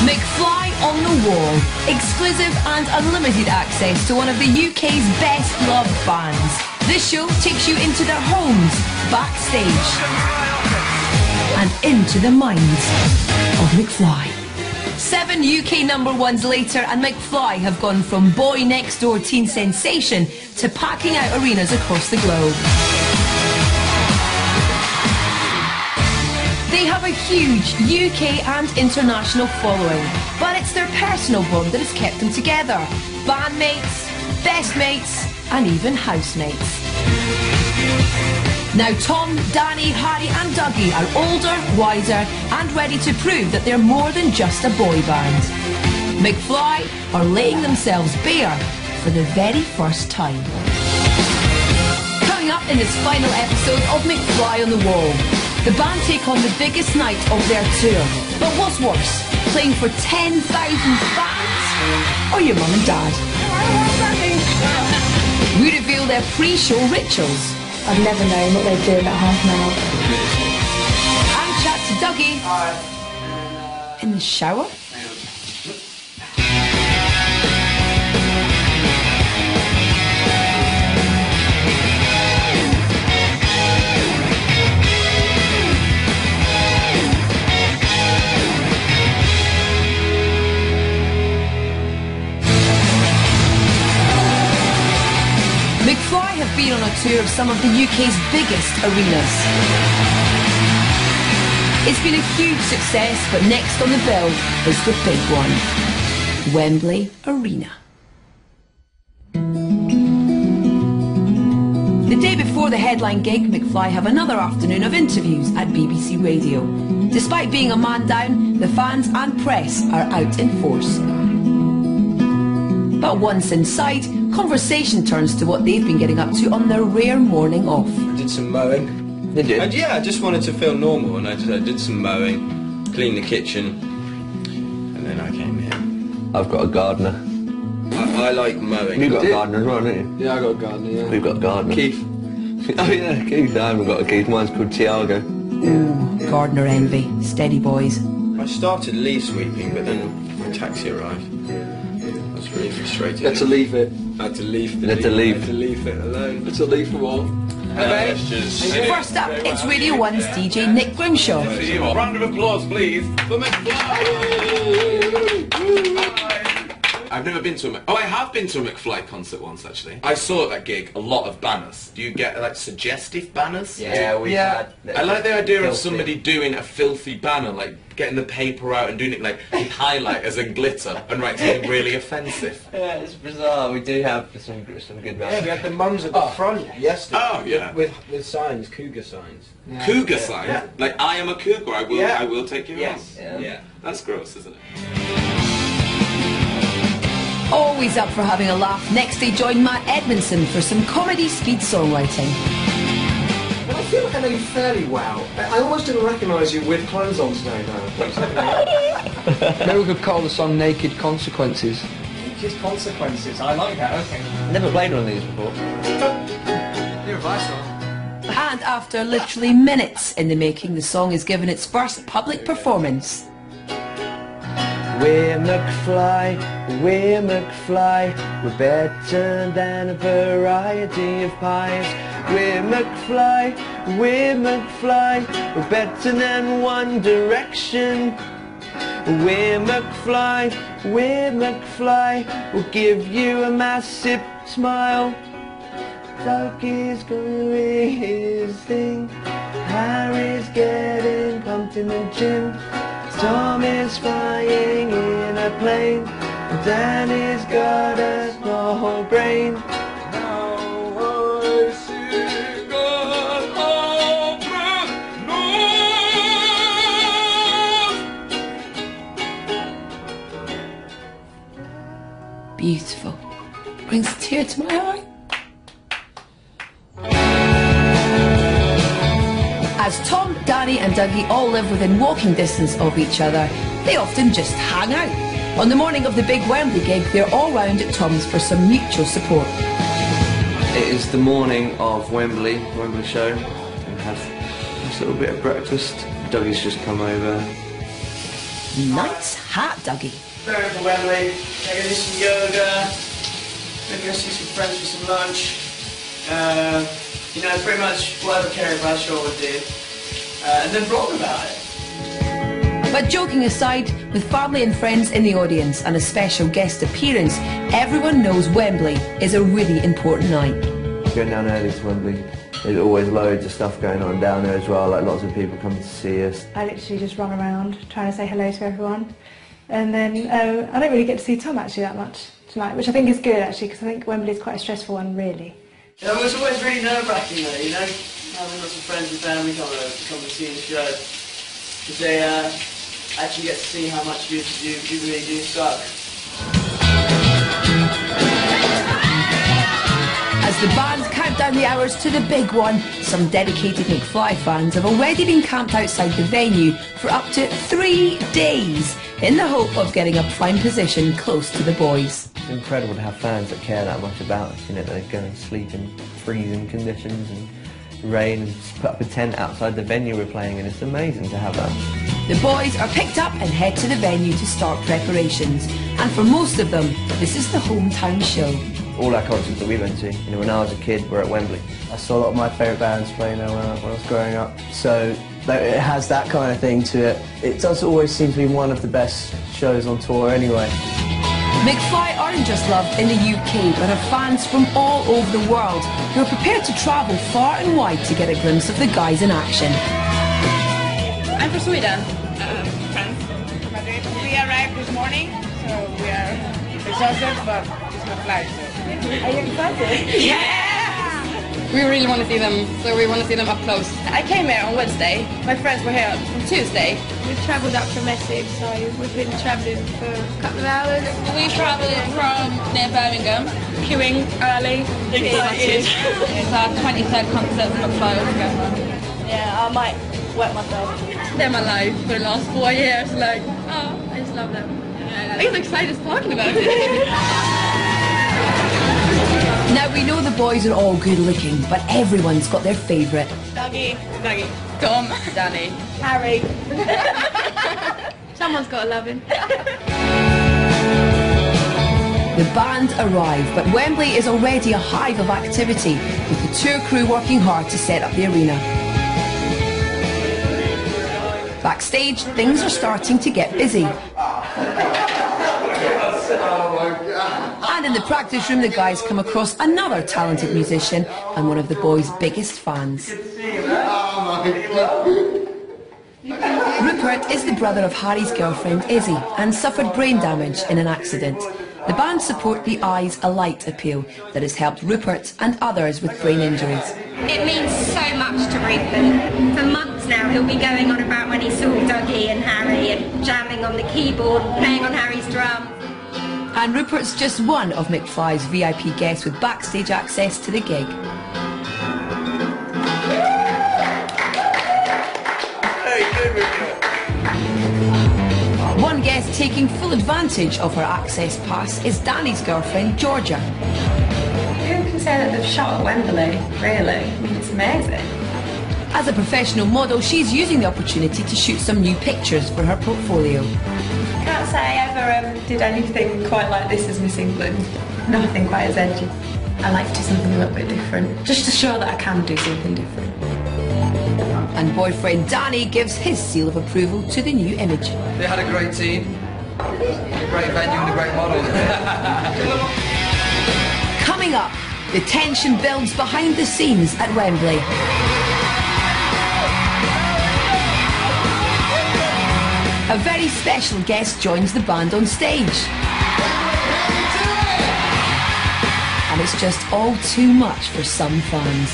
McFly on the Wall. Exclusive and unlimited access to one of the UK's best loved bands. This show takes you into their homes, backstage, and into the minds of McFly. 7 UK number ones later, and McFly have gone from boy next door teen sensation to packing out arenas across the globe. They have a huge UK and international following, but it's their personal bond that has kept them together. Bandmates, best mates, and even housemates. Now Tom, Danny, Harry and Dougie are older, wiser and ready to prove that they're more than just a boy band. McFly are laying themselves bare for the very first time. Coming up in this final episode of McFly on the Wall, the band take on the biggest night of their tour. But what's worse, playing for 10,000 fans or your mum and dad? We reveal their pre-show rituals. I've never known what they do about half an hour. And chat to Dougie. Hi. In the shower. McFly have been on a tour of some of the UK's biggest arenas. It's been a huge success, but next on the bill is the big one, Wembley Arena. The day before the headline gig, McFly have another afternoon of interviews at BBC Radio. Despite being a man down, the fans and press are out in force. But once inside, conversation turns to what they've been getting up to on their rare morning off. I did some mowing. Did you? And yeah, I just wanted to feel normal, and I did some mowing, cleaned the kitchen, and then I came here. I've got a gardener. I like mowing. You've got a gardener as well, haven't you? Yeah, I got a gardener, yeah. We've got a gardener. Keith. Oh yeah, Keith. I haven't got a Keith. Mine's called Tiago. Ooh, gardener envy. Steady boys. I started leaf sweeping, but then my taxi arrived. I was really frustrated. You had to leave it. I had to leave You had to leave. I had to leave it alone. Had to leave for what? First up, it's Radio 1's DJ Nick Grimshaw. Round of applause, please, for McFly. I've never been to I have been to a McFly concert once, actually. I saw at that gig a lot of banners. Do you get, like, suggestive banners? Yeah, we had. I like the idea of Filthy. somebody doing a filthy banner, like getting the paper out and doing it like with highlighters and glitter and writing something really offensive. Yeah, it's bizarre. We do have some good Yeah, we had the mums at the front yesterday. Oh, yeah. With signs, cougar signs. Yeah. Cougar sign? Yeah. Like, I am a cougar, I will take you Yes. home. Yeah. That's gross, isn't it? Always up for having a laugh. Next they join Matt Edmondson for some comedy speed songwriting. Well, I feel like I know you fairly well. I almost didn't recognise you with clothes on today, though. Maybe we could call the song Naked Consequences. Naked Consequences. I like that, okay. Never played one of these before. New advice, And after literally minutes in the making, the song is given its first public performance. We're McFly, we're McFly, we're better than a variety of pies. We're McFly, we're McFly, we're better than One Direction. We're McFly, we're McFly, we'll give you a massive smile. Dougie's gonna be his thing, Harry's getting pumped in the gym, Tom is flying in a plane, Danny's got a small brain. Beautiful. Brings a tear to my eye. As Tom, Danny and Dougie all live within walking distance of each other, they often just hang out. On the morning of the big Wembley gig, they're all round at Tom's for some mutual support. It is the morning of Wembley show. We have a little bit of breakfast. Dougie's just come over. Night's hat, Dougie. Going for Wembley, going to do some yoga, maybe go see some friends for some lunch. You know, pretty much whatever Kerry Bradshaw would do. And then vlog about it. But joking aside, with family and friends in the audience and a special guest appearance, everyone knows Wembley is a really important night. Going down early to Wembley, there's always loads of stuff going on down there as well, like lots of people coming to see us. I literally just run around trying to say hello to everyone. And then I don't really get to see Tom actually that much tonight, which I think is good actually, because I think Wembley's quite a stressful one, really. It was always really nerve-wracking though, you know, having lots of friends and family come and see the show. Because they actually get to see how much you really do suck. As the band count down the hours to the big one, some dedicated McFly fans have already been camped outside the venue for up to 3 days in the hope of getting a prime position close to the boys. It's incredible to have fans that care that much about us, you know, they go and sleep in freezing conditions and rain and just put up a tent outside the venue we're playing in. It's amazing to have that. The boys are picked up and head to the venue to start preparations. And for most of them, this is the hometown show. All our concerts that we went to, you know, when I was a kid, were at Wembley. I saw a lot of my favourite bands playing there when I was growing up, so it has that kind of thing to it. It does always seem to be one of the best shows on tour anyway. McFly aren't just loved in the UK, but have fans from all over the world who are prepared to travel far and wide to get a glimpse of the guys in action. I'm from Sweden. France. We arrived this morning, so we are exhausted, but it's McFly. So. Are you excited? Yeah! We really want to see them, so we want to see them up close. I came here on Wednesday. My friends were here on Tuesday. We've travelled up from Essex, so we've been travelling for a couple of hours. We travelled from near Birmingham, queuing early. Excited. It's our 23rd concert for McFly altogether. Yeah, I might wet myself. They're my life for the last 4 years. Like, oh, I just love them. I get excited just talking about it. Now we know the boys are all good looking, but everyone's got their favourite. Dougie. Tom. Danny. Harry. Someone's got to love him. The band arrive, but Wembley is already a hive of activity, with the tour crew working hard to set up the arena. Backstage, things are starting to get busy. And in the practice room, the guys come across another talented musician and one of the boys' biggest fans. Rupert is the brother of Harry's girlfriend, Izzy, and suffered brain damage in an accident. The band support the Eyes Alight appeal that has helped Rupert and others with brain injuries. It means so much to Rupert. For months now he'll be going on about when he saw Dougie and Harry and jamming on the keyboard, playing on Harry's drum. And Rupert's just one of McFly's VIP guests with backstage access to the gig. One guest taking full advantage of her access pass is Danny's girlfriend, Georgia. Who can say that they've shot at Wembley, really? I mean, it's amazing. As a professional model, she's using the opportunity to shoot some new pictures for her portfolio. Can't say I ever did anything quite like this as Miss England. Nothing quite as edgy. I like to do something a little bit different, just to show that I can do something different. And boyfriend Danny gives his seal of approval to the new image. They had a great team, a great venue and a great model. Coming up, the tension builds behind the scenes at Wembley. A very special guest joins the band on stage. And it's just all too much for some fans.